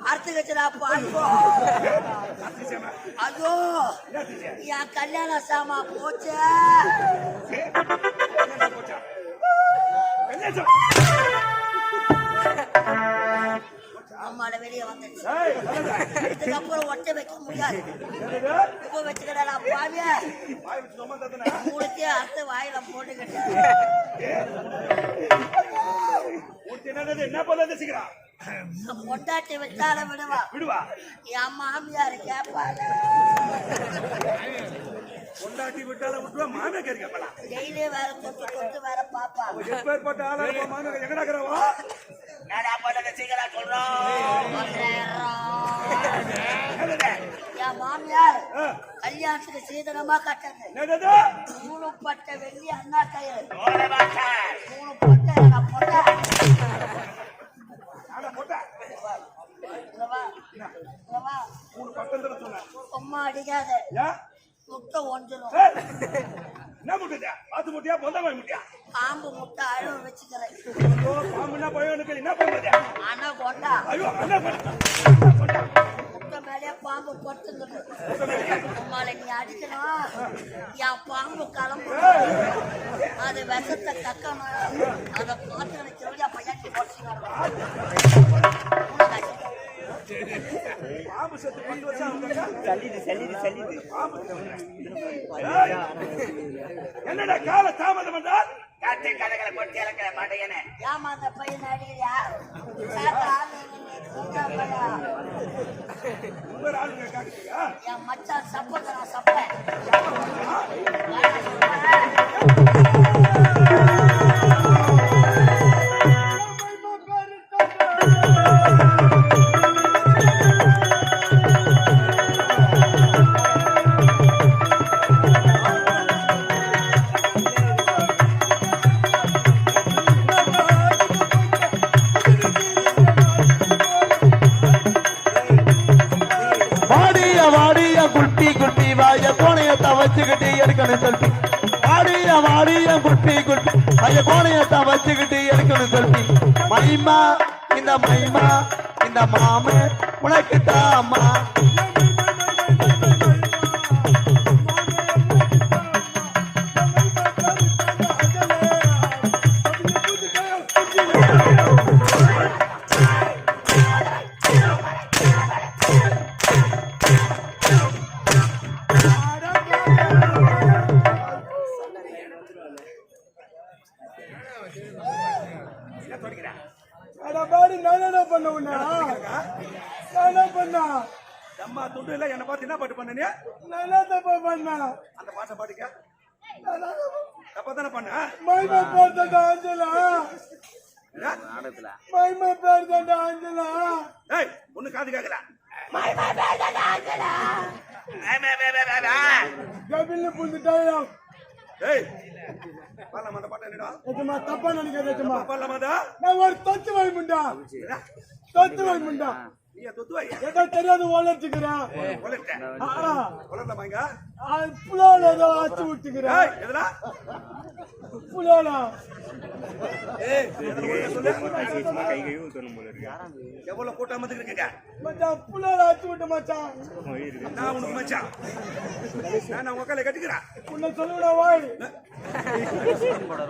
அர்த்த கச்சரா பாருங்கோ. அதோ என் கல்யாண சாமா போச்சு. அம்மாட வெளியே வந்துச்சு. இதுக்கப்புறம் ஒட்ட வைக்க முடியாது. இப்ப வச்சுக்கடா பாவிய உங்களுக்கே அர்த்த வாயில போட்டுக்கிட்டு என்ன போல செய்கிறான். பொண்டாட்டி வச்சால விடுவா. என் மாமியாரு கேட்பாரு. பொண்டாட்டி விட்டால விட்டுவா மாமியார் கேட்கலாம். டெய்லி வேற தொட்டு வேற பாப்பா. எப்பேற்பட்ட ஆளா மாமியார் எங்கடாக்கிறவா என் மாமியார் கல்யாணத்துக்கு சீதனமா கட்டது. 3 பட்டை வெள்ளி அண்ணா கயிறு 3 பட்டை அம்மா அடிக்காத முட்டை ஒன்றுடும். என்ன முட்டையா? பாத்து முட்டையா? பொந்தமாய் முட்டையா? பாம்பு முட்டை அழுவ வச்சுக்கிறேன். பாம்புனா பயம் எனக்கு. என்ன பண்றது? ஆனா கொண்டா முட்டை மேலே பாம்பு பொட்டுங்குது. உங்களை நீ அடிக்கணும். என் பாம்பு கிளம்பு. அது விஷத்தை கக்கணும். அதை பார்த்து எனக்கு எவ்வளோ பையன் பாம்பு செத்து கொண்டு வச்சா என்னடா கால தாமதம் என்றால் காற்றை கடைகளை கொட்டி இறக்கிற மாட்டேங்கன்னு ஏமா அந்த பையன் அடிக்கிறியா? என் மச்சான் சப்பக்கிறா சப்ப வச்சுக்கிட்டு எடுக்கணும் செல்ஃபி. வாடிய குல்பி ஐய கோணையத்தான் வச்சுக்கிட்டு எடுக்கணும் செல்ஃபி. மைமா இந்த மாம உனக்கு தாமா. அம்மா துண்டு இல்ல என்ன பார்த்து என்ன பாட்டு பண்ண? அந்த பாட்டை பாட்டுக்க தப்பா தானே பண்ண. மைமா பேர் தான் ஆஞ்சலா. மைமா பேர் தான் ஆஞ்சலா. ஏய் ஒண்ணு காது கேக்கல. மைமா பேர் தான் ஆஞ்சலா. கபில புந்துட்டாயா. ஏய் பாலமா அந்த பாட்டு என்னடா? ஏமா தப்பா நினைக்காதேமா. பாலமாடா நான் ஒரு தொத்து வாய் முண்டா. நீ தொத்து வாய். ஏதோ தெரியாது வளர்த்துக்கறா. வளர்த்தமாங்க. புலால ஏதோ ஆச்சு விட்டுக்கறா. ஏய் எதுடா? புலால. ஏய் சொல்லு. கை ஊத்தணும் போல இருக்கு. எவ்வளவு கூட்டமா இருக்கீங்க? மச்சான் புலால ஆச்சு விட்டு மச்சான். நான் உனக்கு மச்சான். நான் உங்க கையில கட்டிக்கிறேன். உன்னை சொல்லுடா வாய்.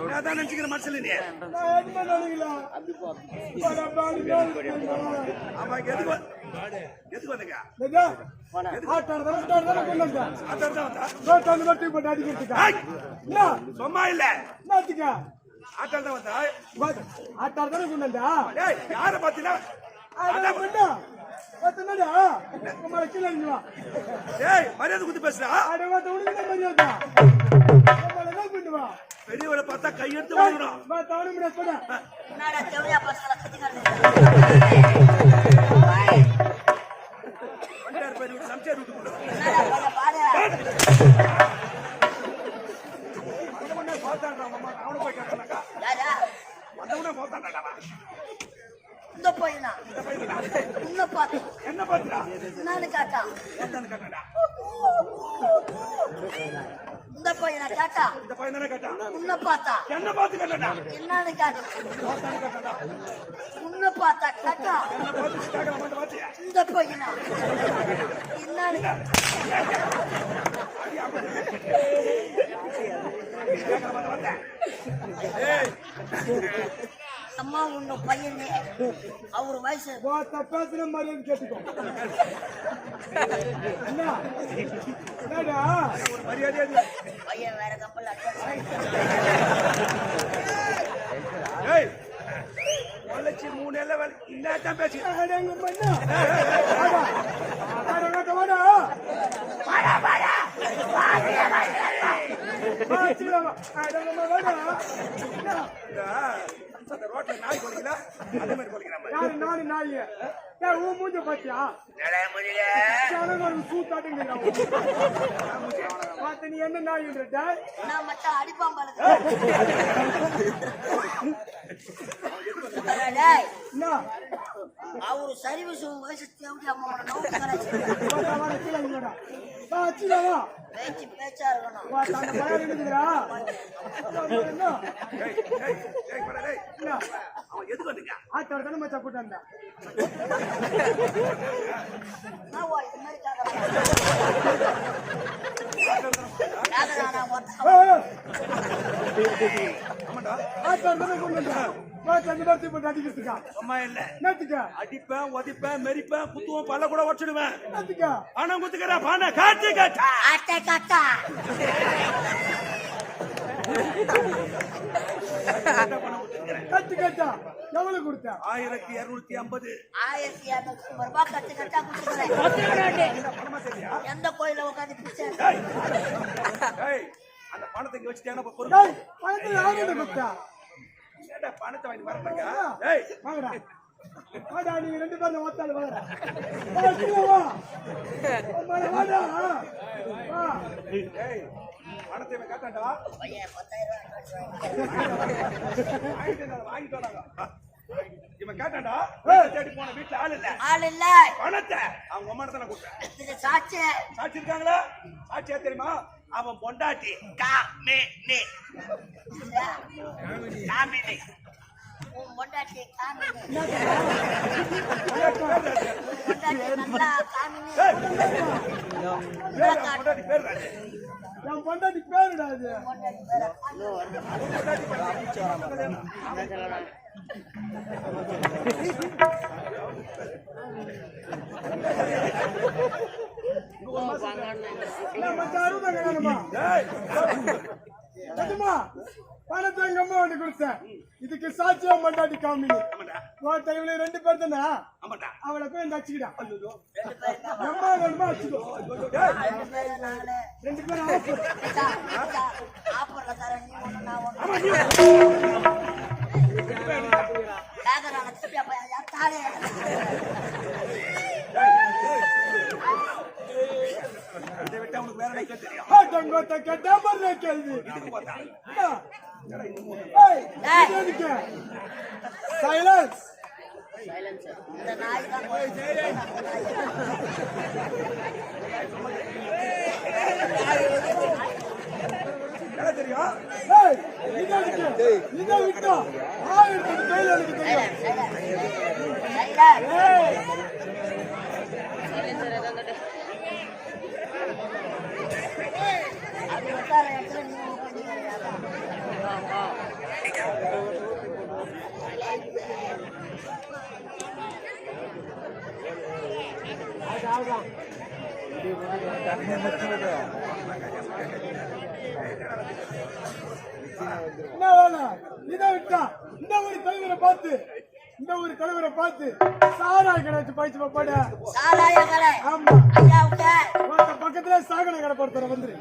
நான் தான் நினைச்சுக்கிற மனசுல நீ. நான் என்ன நினைக்கலாம்? ஆமா எதுக்கு வந்தீங்க? சும்மா இல்ல ஆட்டால் தான் வந்தா. ஆட்டால் தானே சொன்னா யார பாத்தீங்கன்னா மரியாதை குத்து பேசுறா. பெரியவரை பார்த்தா கையெடுத்து வாங்கணும். சமைச்சார் விட்டு போடுவோம். அவனை போய் கேட்டாக்கா வந்தவனே போத்தாண்டா. இந்த பையனா என்ன பாத்து என்ன பாத்துடா? என்னன்னு கேட்டான். கேட்டாடா இந்த பையனை கேட்டா இந்த பையன் தானே கேட்டான். உன்னை பார்த்தா என்ன பார்த்து கேட்டா? என்னன்னு கேட்டா உன்னை பார்த்தா கேட்டா என்ன பார்த்து கேட்கலாமா பார்த்தியா? இந்த பையனா என்னன்னு அம்மா உன்ன பையனே அவரு வயசு பேசுற மாதிரி கேட்டுக்கோ. என்ன என்னடா ஒரு மரியாதையா இல்ல. பையன் வேற கப்பல் ஏய் வளைச்சி 3 எல்ல வேலை இன்னாதான் பேசி. அடங்க மண்ணா வாடா அடங்க வாடா வாடா வாடா அடங்க வாடா அந்த ரோட்ல நாய் கொலைக்கல அதே மாதிரி கொலைக்கிறான். யாரு நானு நாய் ஏன் ஊ மூஞ்ச பாத்தியா சூத்தாட்டுங்க பார்த்து நீ என்ன நாய்ன்றா நான் மச்சான் அடிப்பான் பாருங்க என்ன அவரு சர்வீஸ் வயசு தேவை அம்மா பேச்சு பேச்சா இருக்கணும் அவன் எதுக்கு வந்துட்டான்? ஆட்டோட தானே மச்சா போட்டு வந்தா அம்மா இல்ல அடிப்பேன் உதைப்பேன் மெரிப்பேன் குத்துவோம் பல்ல கூட உடச்சிடுவேன். பணம் குத்துக்கிறேன் பணம் காட்டு காட்டு கட்டு கட்டா எவ்வளவு கொடுத்தா 1250. 1250 ரூபாய் கட்டு கட்டா கொடுத்துக்கிறேன். எந்த கோயில உட்காந்து பிச்சை அந்த பணத்தை இங்க வச்சுட்டேன் பணத்தை யாரு கொடுத்தா பணத்தை வாங்கி வரப்பாங்க. வாங்கடா வாடா நீங்க 2 பேரும் ஒத்தால வாடா வாடா வா பணத்தை காட்டாண்டா பையன் 10,000 வாங்கிட்டு வராங்க. இவன் கேட்டாண்டா தேடி போன வீட்டுல ஆள் இல்ல பணத்தை அவங்க அம்மா தானே கொடுத்தேன். சாட்சி சாட்சி இருக்காங்களா? சாட்சியா தெரியுமா? அவன் பொண்டாட்டி காமினி உன் பொண்டாட்டி காமினி நல்லா காமினி பொண்டாட்டி பேர் என் பொண்டாட்டி பேருடா அது பணத்தை எங்க அம்மா வந்து கொடுத்தேன். இதுக்கு சாட்சியா மண்டாட்டி காமினி 2 பேர் தானே அவளை போய் இந்த அச்சுக்கிடா அம்மா வேணுமா அச்சுக்கோ 2 பேரும் ஆப்பர்ல தரேன் நீ ஒண்ணு நான் சைலன்ஸ் இந்த நாய் தான் தெரியும். இதை விட்டா கையில் எனக்கு தெரியும். அது உட்கார இடத்துல நீ இதை விட்டா இந்த ஒரு தலைவரை பார்த்து சாராய கடை வச்சு பயிற்சி போட ஆமா பக்கத்துல சாகன கடை போடுற வந்துரு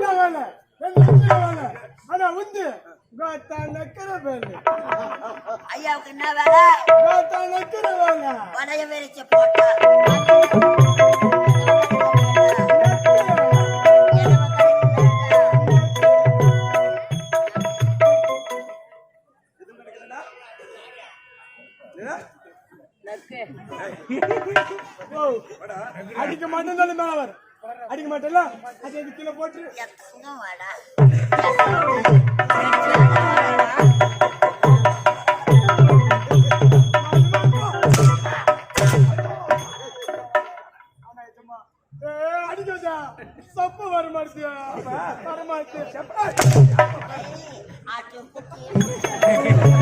வேலை வேலை ஆனா வந்து நக்கிற வேலை ஐயாவுக்கு என்ன வேலை நக்கிற வேலை வளைய விரிச்சு போட்டா அடிக்க மாட்டேன் அடிக்க மாட்டல அது இது கீழே போட்டு என் தங்கம் வாடா அடிக்கா சப்ப வர மாட்டியா வர மாட்டியா ஆட்டு குட்டி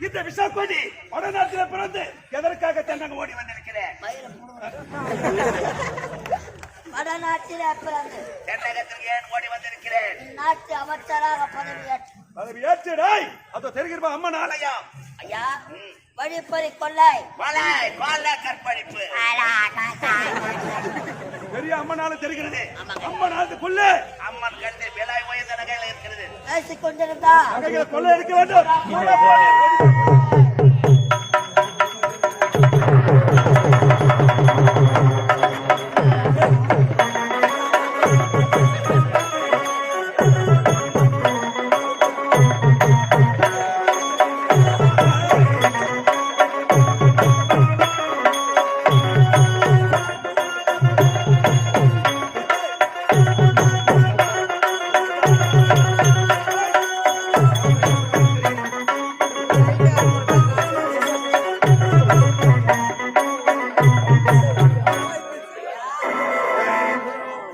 இந்த விஷாக்கோடி வடநாட்டில் பிறந்து எதற்காக தென்னங்க ஓடி வந்திருக்கிறேன் வடநாட்டில் பிறந்து தென்னகத்திற்கு ஏன் ஓடி வந்திருக்கிறேன் நாட்டு அமைச்சராக பதவி ஏற்றுடாய் அதோ தெரிகிறப்ப அம்மன் ஆலயம் ஐயா வழிப்பறி கொள்ளை கொலை கற்பழிப்பு பெரிய அம்மனால தெரிகிறது அம்மனாலத்துக்குள்ள அம்மன் கருத்து விலை உயர்ந்த நகையில் இருக்கிறது பேசிக் கொண்டிருந்தா நகைகளை கொள்ள எடுக்க வேண்டும்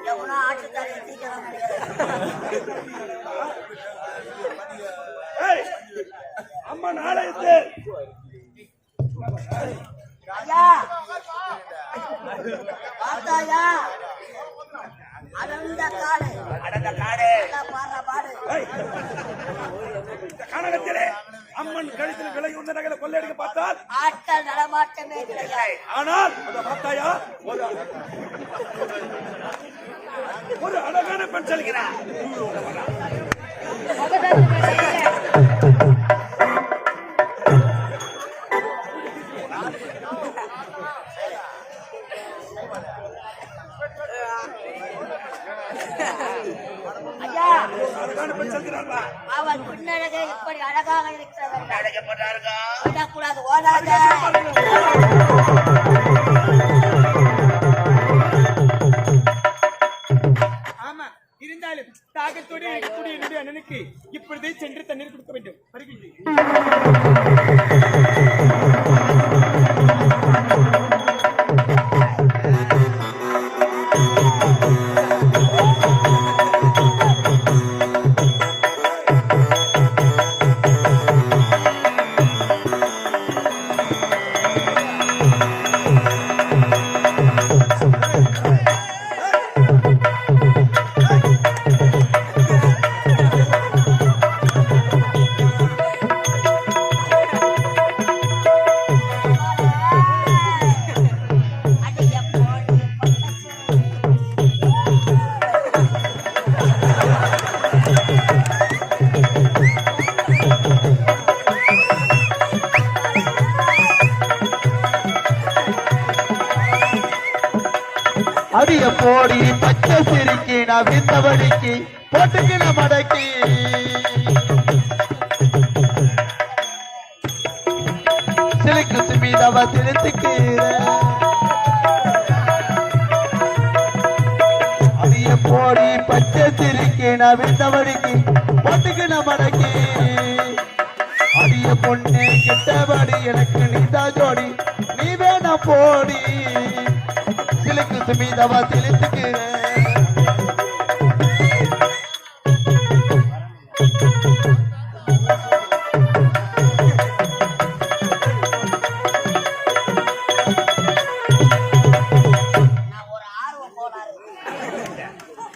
எவனோ ஆட்டுத்தாரி சீக்கிரம் அம்மன் ஆலயத்து ஐயா பார்த்தாயா அடர்ந்த காடு அடர்ந்த காடு பாடுற பாடு கனகத்திலே அம்மன் கழுத்தில் விலை உள்ள நகைகளை கொள்ளையடிக்க பார்த்தால் ஆட்கள் நடமாட்டமே கிடையாது ஆனால் அதை பார்த்தாயா ஒரு அழகான பெண் செல்கிறார் ஐயா அழகான பெண் செல்கிறார்களா அவள் பின்னழகே இப்படி அழகாக இருக்கிறவர்கள் அழைக்கப்பட்டாருங்க விடக்கூடாது ஓடாத ஆமா இருந்தாலும் தாகத்தோடு இருக்கக்கூடிய என்னுடைய அண்ணனுக்கு இப்பொழுதே சென்று தண்ணீர் கொடுக்க வேண்டும் வருகின்றேன் அடிய போடு அடிய போடி பச்சை சிரிக்கி நான் விந்தவடிக்கு போட்டுக்கின மடக்கி சிலுக்கு சுமீதவ சிலுத்துக்கீர அடிய போடி பச்சை சிரிக்கி நான் விந்தவடிக்கு போட்டுக்கின மடக்கி அடிய பொண்ணு கிட்டபடி எனக்கு நீதா ஜோடி நீ வேணா போடி சிலுக்கு சுமீதவா சிலுத்துக்கு நான் ஒரு ஆர்வம் போனாரு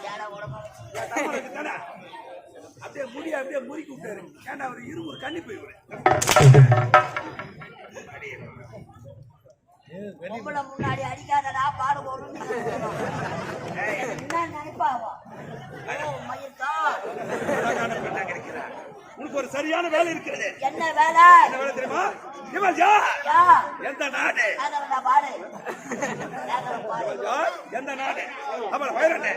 ஏடா உடம்பு வச்சு அப்படியே முடிய அப்படியே முறுக்கி விட்டாரு ஏன்னா அவர் இருமுறை கண்ணி போயிடுவாரு பொம்பளை முன்னாடி அடிக்காதடா பாடு போடும் என்ன நினைப்பாவா மயிர்கா உனக்கு ஒரு சரியான வேலை இருக்கிறது என்ன வேலை என்ன வேலை தெரியுமா இவள் யார்? யா எந்த நாடு? அதோட பாடு அதோட பாடு யார்? எந்த நாடு? அவள் பெயர் என்ன?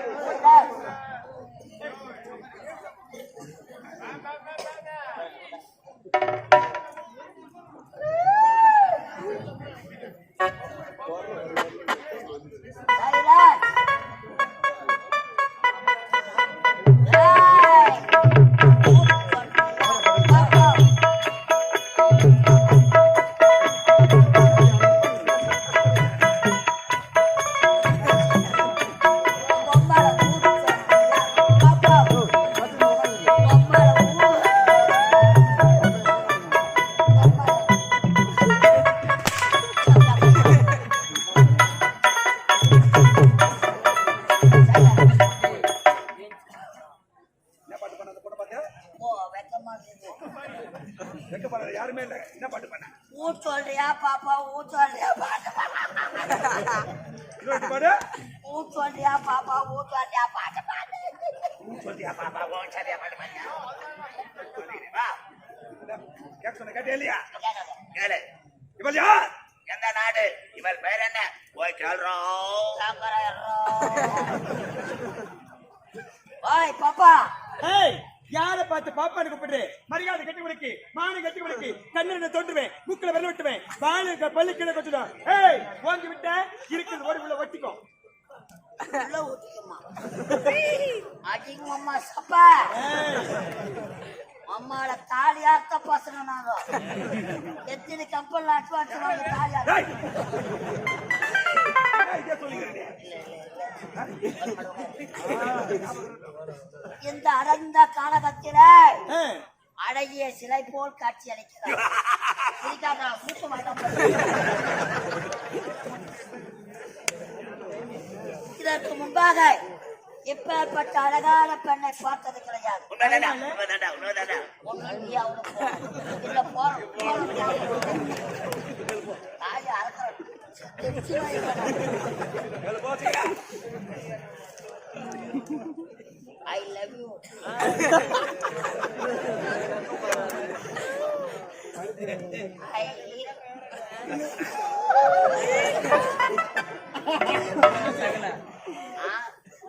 யாருமே இல்ல. என்ன பாட்டு பண்ண? ஊர் சொல்றியா பாப்பா ஊர் சொல்றியா பாட்டு இன்னொரு பாடு. ஊர் சொல்றியா பாப்பா ஊர் சொல்றியா பாட்டு பாடு சொல்லியா பாப்பா ஓ சரியா பாடு பாடு கேட்க சொன்ன கேட்டே இல்லையா? கேளு. இவள் யார்? எந்த நாடு? இவள் பெயர் என்ன? போய் கேள்றோம். ஓய் பாப்பா ஏய் யாரை பார்த்து பாப்பான்னு கூப்பிடுறே? மரியாதை கட்டி கொடுக்கு, மானு கட்டி கொடுக்கு, கண்ணனை தொட்டுவேன், மூக்கில வெள்ள விட்டுவேன், வாழை பள்ளி கீழே கொட்டுவேன். ஏய் ஓங்கி விட்ட இருக்குது ஓடி உள்ள ஒட்டிக்கும். உள்ள ஊத்திக்குமா அடிங்கம்மா சப்பா அம்மாவோட தாலியார்த்த பசங்க நாங்க எத்தனை கப்பல் அட்வான்ஸ் வாங்க தாலியார் ஏய்! இதே சொல்லிக்கிறேன். இந்த அடர்ந்த காலகத்தில அழகிய சிலை போல் காட்சி அளிக்கிறார் மூத்த மாட்டம் இதற்கு முன்பாக இப்பேற்பட்ட அழகான பெண்ணை பார்த்தது கிடையாது. உண்மைதானா? உண்மைதானா? உண்மைதானா? ஒண்ணு நீ அவனுக்கு போ. இல்ல போறோம் தாலி அறக்கிறோம் I love you.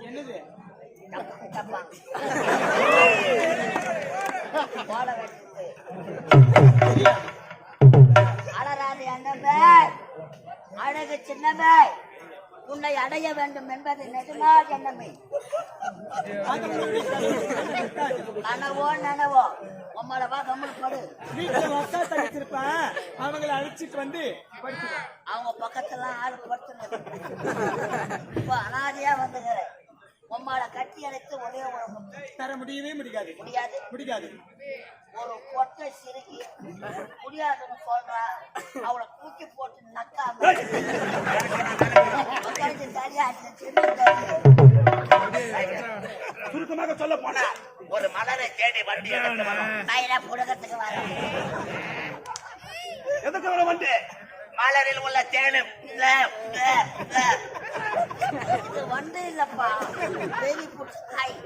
என்னது? அழகாது என்னமே அழகு சின்னமே உன்னை அடைய வேண்டும் என்பது நெடுநாள் எண்ணமே. நனவோ நனவோ உம்மளவா கம்முனு வீட்டுல அக்கா தங்கிச்சிருப்பேன், அவங்களை அழைச்சிட்டு வந்து அவங்க பக்கத்துல ஆள் படுத்துனது இப்ப அனாதையா வந்துக்கிறேன். உம்மால கட்டி அழைத்து ஒரே ஒரு முத்தம் தர முடியவே முடியாது. முடியாது. முடியாது. ஒரு கொட்டை சிறுகி முடியாதுன்னு சொல்றா அவளை தூக்கி போட்டு நக்காம சரியா சுருக்கமாக சொல்ல போனா ஒரு மலரை தேடி வண்டி எடுத்து வரும். கையில புடகத்துக்கு வர எதுக்கு வர வந்து மலரில் உள்ள தேனும் இது வந்து இல்லப்பா வெரி குட் ஹாய்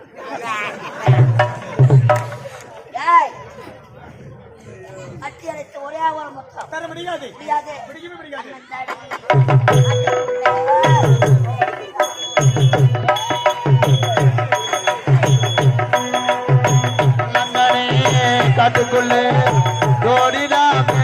கட்டி அழைத்து ஒரே ஒரு மொத்தம் தர முடியாது. முடியாது. முடியவே முடியாது. காட்டுக்குள்ளே ஜோடிடாமே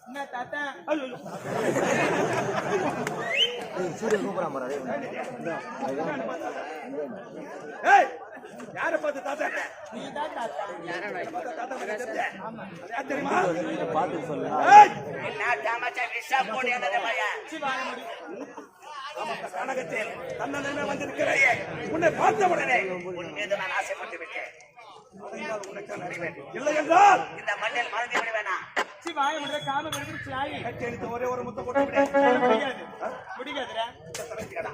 என்ன தாத்தா ஏய் யாரை பார்த்து தாத்தா? நீதான் தாத்தா. தாத்தா யார் தெரியுமா? பார்த்து சொல்லு. ஏய்! நான் தாமச்சா விஷா போடி அந்த பையன் வாங்க முடி. கனகத்தில் தன்னே வந்திருக்கிறேன். உன்னை பார்த்த உடனே உன் மீது நான் ஆசைப்பட்டு விட்டேன். இல்லை என்றால் இந்த மண்ணில் மறந்து விட வேணாம். சி வாய முடிய காம முடிச்சு ஆயி கட்டி அடித்து ஒரே ஒரு முத்த போட்டு விடு. முடியாது முடியாதுடா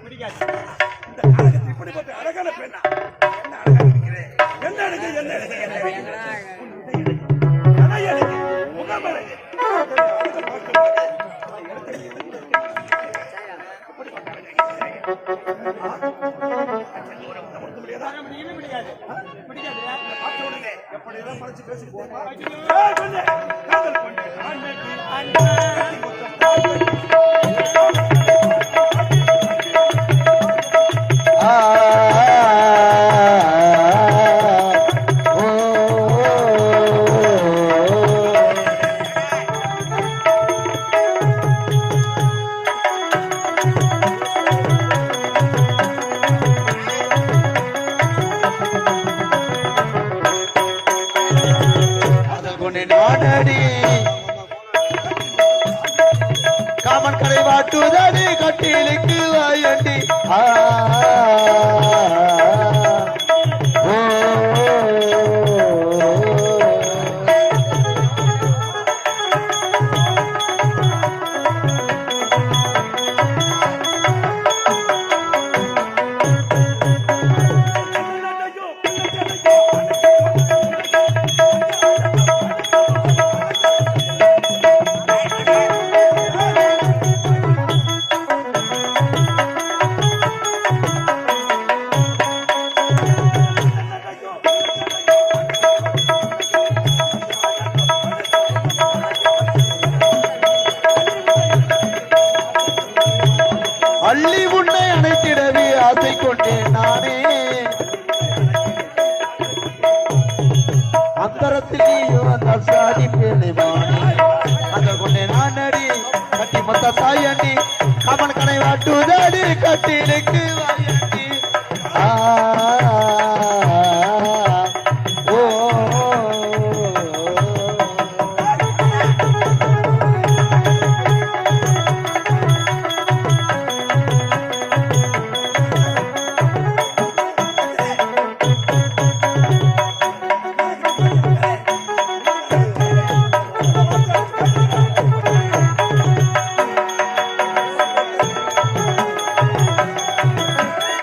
முடியாது இந்த நாடகத்தில் இப்படிப்பட்ட அழகான பெண்ணா என்ன அழகா இருக்கிறேன். என்ன அழகு என்ன அழகு என்ன அழகு நடை அழகு முகம் அழகு வர முடியவே முடியாது முடியாதுடா எப்படியெல்லாம் மறைச்சு பேசிக்கிட்டு ஐயோ. பொண்ணு காதல் பொண்ணு அன்னைக்கு அண்ணன் ஆ, ஓ, காதல் கொண்டு நாடடி காமன் கடை வாட்டுதடி கட்டிலுக்கு வாயண்டி ஆ